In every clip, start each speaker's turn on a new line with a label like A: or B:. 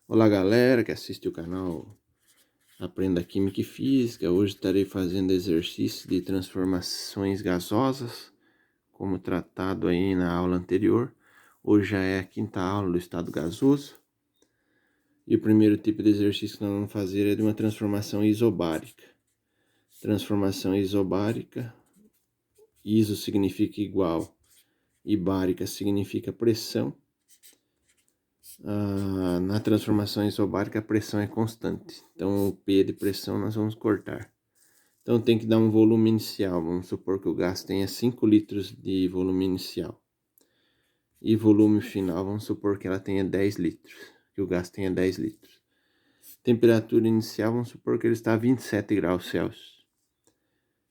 A: Olá galera que assiste o canal Aprenda Química e Física. Hoje estarei fazendo exercício de transformações gasosas, como tratado aí na aula anterior. Hoje já é a quinta aula do estado gasoso. E o primeiro tipo de exercício que nós vamos fazer é de uma transformação isobárica. Transformação isobárica, iso significa igual e bárica significa pressão. Na transformação isobárica a pressão é constante, então o P de pressão nós vamos cortar. Então tem que dar um volume inicial, vamos supor que o gás tenha 5 litros de volume inicial. E volume final, vamos supor que ela tenha 10 litros, que o gás tenha 10 litros. Temperatura inicial, vamos supor que ele está a 27 graus Celsius.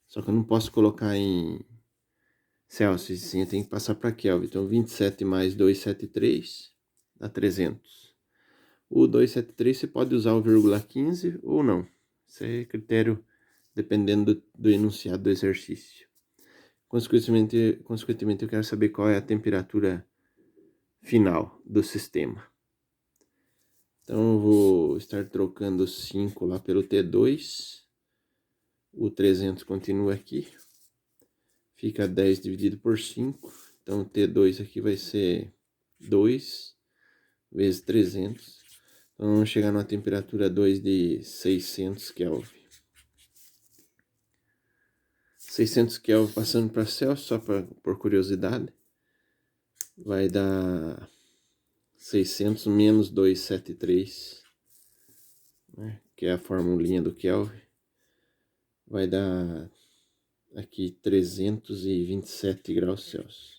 A: Só que eu não posso colocar em Celsius, sim, eu tenho que passar para Kelvin. Então 27 mais 273 dá 300. O 273 você pode usar o vírgula 15 ou não. Isso é critério dependendo do enunciado do exercício. Consequentemente, eu quero saber qual é a temperatura final do sistema. Então, eu vou estar trocando 5 lá pelo T2. O 300 continua aqui. Fica 10 dividido por 5. Então, o T2 aqui vai ser 2 vezes 300. Então, vamos chegar numa temperatura 2 de 600 Kelvin. 600 Kelvin passando para Celsius, só por curiosidade, vai dar 600 menos 273, né, que é a formulinha do Kelvin, vai dar aqui 327 graus Celsius.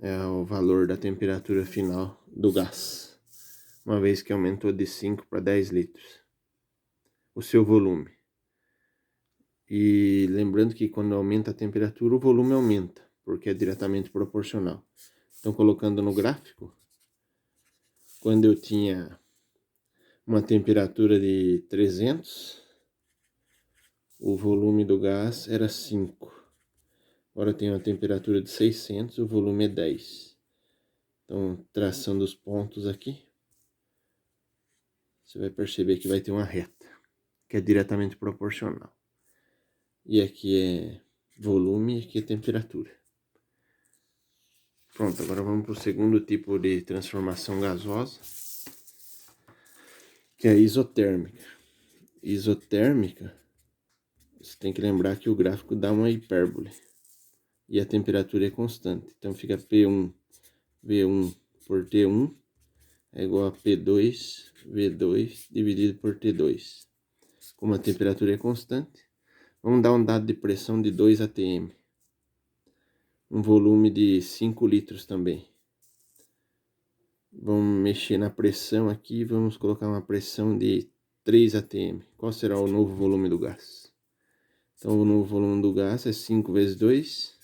A: É o valor da temperatura final do gás, uma vez que aumentou de 5 para 10 litros o seu volume. E lembrando que quando aumenta a temperatura, o volume aumenta, porque é diretamente proporcional. Então, colocando no gráfico, quando eu tinha uma temperatura de 300, o volume do gás era 5. Agora eu tenho uma temperatura de 600, o volume é 10. Então, traçando os pontos aqui, você vai perceber que vai ter uma reta, que é diretamente proporcional. E aqui é volume e aqui é temperatura. Pronto, agora vamos para o segundo tipo de transformação gasosa, que é a isotérmica. Isotérmica, você tem que lembrar que o gráfico dá uma hipérbole e a temperatura é constante. Então fica P1, V1 por T1 é igual a P2, V2 dividido por T2. Como a temperatura é constante, vamos dar um dado de pressão de 2 atm. Um volume de 5 litros também. Vamos mexer na pressão aqui, vamos colocar uma pressão de 3 atm. Qual será o novo volume do gás? Então, o novo volume do gás é 5 vezes 2,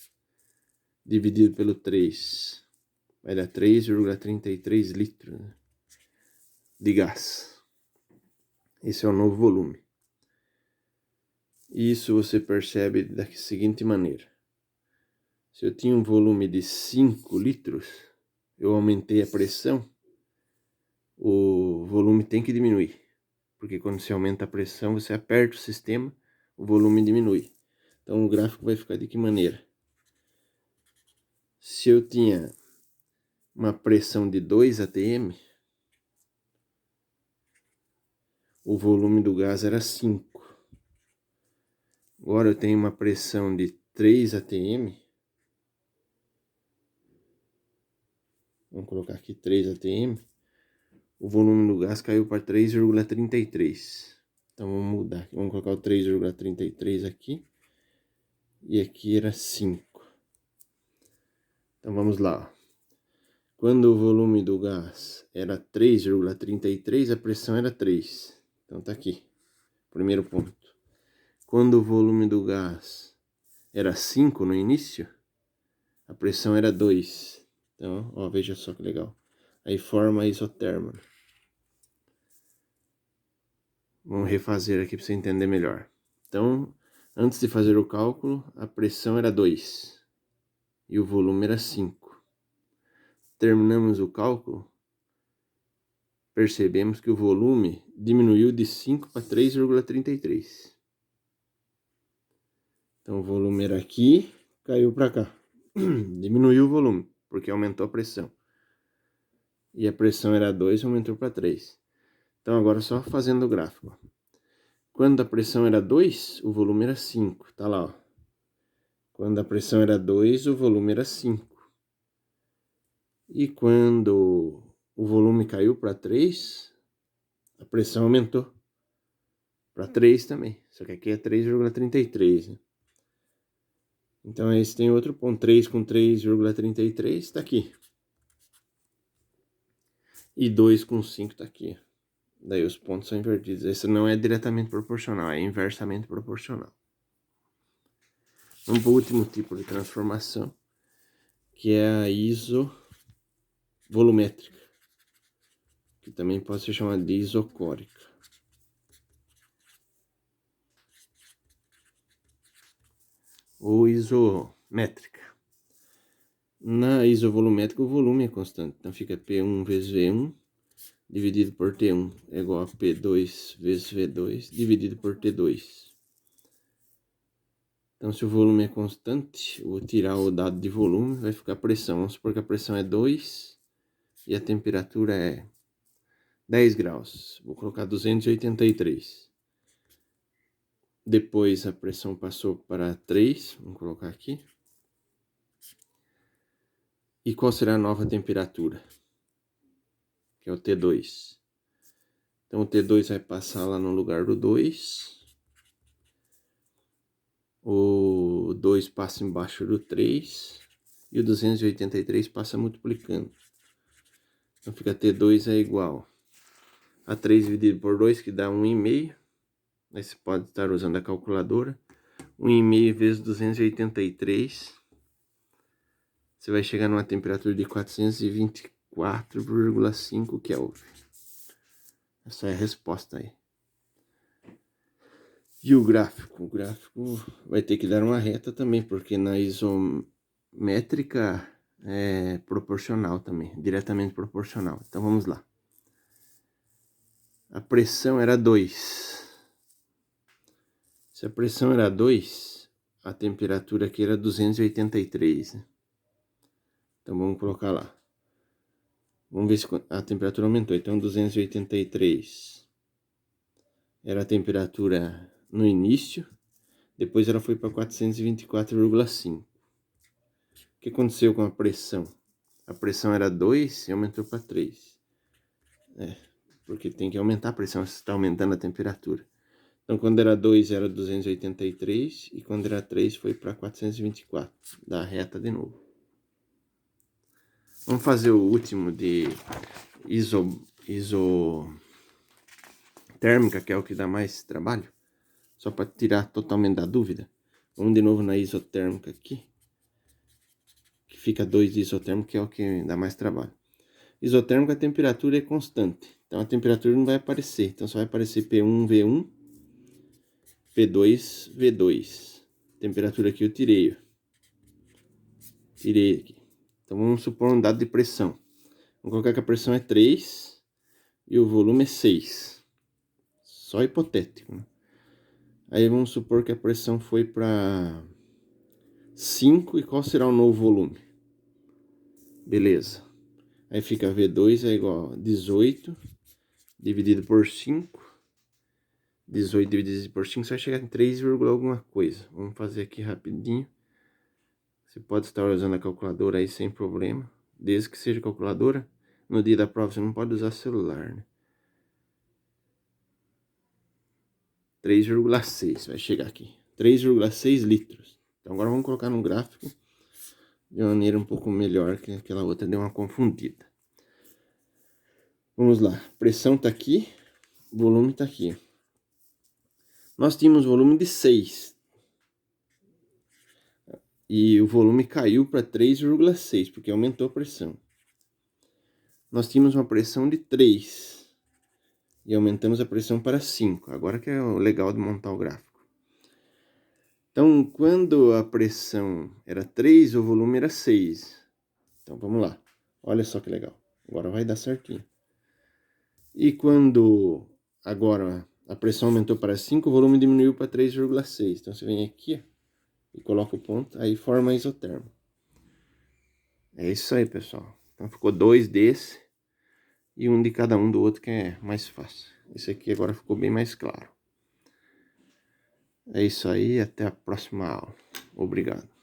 A: dividido pelo 3. Vai dar 3,33 litros de gás. Esse é o novo volume. Isso você percebe da seguinte maneira. Se eu tinha um volume de 5 litros, eu aumentei a pressão, o volume tem que diminuir. Porque quando você aumenta a pressão, você aperta o sistema, o volume diminui. Então o gráfico vai ficar de que maneira? Se eu tinha uma pressão de 2 atm, o volume do gás era 5. Agora eu tenho uma pressão de 3 atm. Vamos colocar aqui 3 atm. O volume do gás caiu para 3,33. Então vamos mudar. Vamos colocar o 3,33 aqui. E aqui era 5. Então vamos lá. Quando o volume do gás era 3,33, a pressão era 3. Então tá aqui. Primeiro ponto. Quando o volume do gás era 5 no início, a pressão era 2. Então, ó, veja só que legal. Aí forma a isotérmica. Vamos refazer aqui para você entender melhor. Então, antes de fazer o cálculo, a pressão era 2 e o volume era 5. terminamos o cálculo, percebemos que o volume diminuiu de 5 para 3,33. Então o volume era aqui, caiu para cá. Diminuiu o volume, porque aumentou a pressão. E a pressão era 2, aumentou para 3. Então agora só fazendo o gráfico. Quando a pressão era 2, o volume era 5. Tá lá, ó. Quando a pressão era 2, o volume era 5. E quando o volume caiu para 3, a pressão aumentou para 3 também. Só que aqui é 3,33, né? Então esse tem outro ponto. 3 com 3,33 está aqui. E 2 com 5 está aqui. Daí os pontos são invertidos. Esse não é diretamente proporcional, é inversamente proporcional. Vamos para o último tipo de transformação, que é a isovolumétrica, que também pode ser chamada de isocórica. Ou isométrica. Na isovolumétrica o volume é constante, então fica P1 vezes V1 dividido por T1 é igual a P2 vezes V2 dividido por T2. Então se o volume é constante, eu vou tirar o dado de volume, vai ficar a pressão. Vamos supor que a pressão é 2 e a temperatura é 10 graus. Vou colocar 283. Depois a pressão passou para 3, vamos colocar aqui. E qual será a nova temperatura? Que é o T2. Então o T2 vai passar lá no lugar do 2. O 2 passa embaixo do 3. E o 283 passa multiplicando. Então fica T2 é igual a 3 dividido por 2, que dá 1,5. Aí você pode estar usando a calculadora. 1,5 vezes 283. Você vai chegar numa temperatura de 424,5 Kelvin. Essa é a resposta aí. E o gráfico? O gráfico vai ter que dar uma reta também, porque na isométrica é proporcional também, diretamente proporcional. Então vamos lá. A pressão era 2. Se a pressão era 2, a temperatura aqui era 283, né? Então vamos colocar lá. Vamos ver se a temperatura aumentou. Então 283 era a temperatura no início. Depois ela foi para 424,5. O que aconteceu com a pressão? A pressão era 2 e aumentou para 3. Porque tem que aumentar a pressão se está aumentando a temperatura. Então quando era 2 era 283 e quando era 3 foi para 424. Dá a reta de novo. Vamos fazer o último de isotérmica, que é o que dá mais trabalho. Só para tirar totalmente da dúvida. Vamos de novo na isotérmica aqui. Que fica 2 de isotérmica, que é o que dá mais trabalho. Isotérmica, a temperatura é constante. Então a temperatura não vai aparecer. Então só vai aparecer P1, V1, P2, V2. Temperatura aqui eu tirei. Tirei aqui. Então vamos supor um dado de pressão. Vamos colocar que a pressão é 3 e o volume é 6. Só hipotético, né? Aí vamos supor que a pressão foi para 5 e qual será o novo volume? Beleza. Aí fica V2 é igual a 18 dividido por 5. 18 dividido por 5 você vai chegar em 3, alguma coisa. Vamos fazer aqui rapidinho. Você pode estar usando a calculadora aí sem problema. Desde que seja calculadora. No dia da prova você não pode usar celular, né? 3,6 vai chegar aqui. 3,6 litros. Então agora vamos colocar no gráfico de maneira um pouco melhor, que aquela outra deu uma confundida. Vamos lá. Pressão está aqui. Volume está aqui. Nós tínhamos volume de 6. E o volume caiu para 3,6, porque aumentou a pressão. Nós tínhamos uma pressão de 3. E aumentamos a pressão para 5. Agora que é o legal de montar o gráfico. Então, quando a pressão era 3, o volume era 6. Então, vamos lá. Olha só que legal. Agora vai dar certinho. E quando agora a pressão aumentou para 5, o volume diminuiu para 3,6. Então você vem aqui, ó, e coloca o ponto, aí forma isotermo. É isso aí, pessoal. Então ficou 2 desse e um de cada um do outro, que é mais fácil. Esse aqui agora ficou bem mais claro. É isso aí, até a próxima aula. Obrigado.